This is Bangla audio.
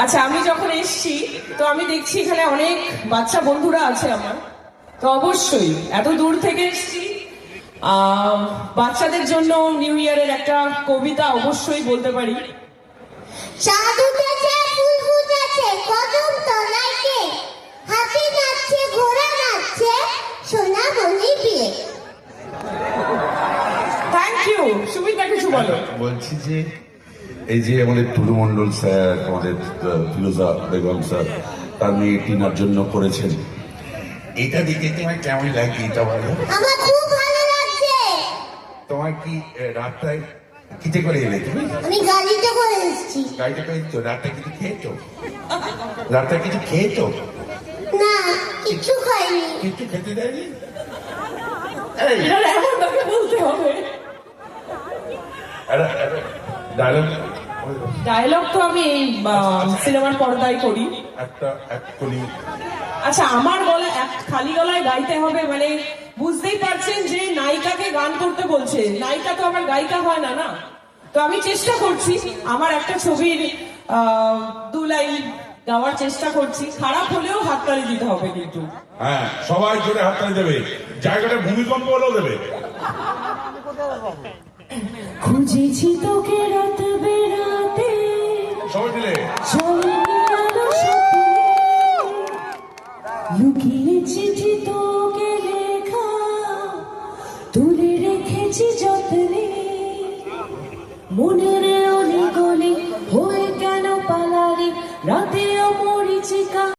আচ্ছা, আমি যখন এসছি তো আমি দেখছি এখানে অনেক বাচ্চা বন্ধুরা আছে আমার, তো অবশ্যই এত দূর থেকে এসছি, বাচ্চাদের জন্য নিউ ইয়ারের একটা কবিতা অবশ্যই বলতে পারি। চাঁদ উঠেছে, ফুল ফুটেছে, কদম তলাইতে, হাতি নাচছে, ঘোড়া নাচছে, সোনা মনি বিয়ে। Thank you. সুমিতা কিছু বলো। বলছি যে এই যে আমাদের টুলু মন্ডল স্যার, আমাদের ফিরোজা বেগম স্যার তার মেয়ে টিনার জন্য করেছেন, এটা দেখে তোমার কেমন লাগে এটা বলো? আমার খুব ভালো লাগছে। তোমার কি রাতটায় কিতে করে এলে তুমি? আমি গাড়িতে করে এসেছি। গাড়িতে করে তো রাতটা কিছু খেয়েছো? রাতটা কিছু খেয়েছো? না, কিছু খাইনি। কিছু খেতে দেয়নি? এটা এমন ভাবে বলতে হবে। ডায়লগ তো আমি সিনেমার পর্দায় করি। আচ্ছা, আমার গলা খালি গলায় গাইতে হবে মানে বুঝতেই পারছেন যে নায়িকাকে গান করতে বলছে, নায়িকা তো আবার গায়িকা হয় না, না? তো আমি চেষ্টা করছি, আমার একটা ছবির 2 লাইন গাওয়ার চেষ্টা করছি। খারাপ হলেও হাততালি দিতে হবে কিন্তু। হ্যাঁ, সবাই জোরে হাততালি দেবে, জায়গাটা ভূমিকম্প হলেও দেবে। খুঁজেছি তোকে রাত বেরাতে, সবাই মিলে লুকিয়ে চিঠি তোকে লেখা, তুলে রেখেছি যত্নে মনের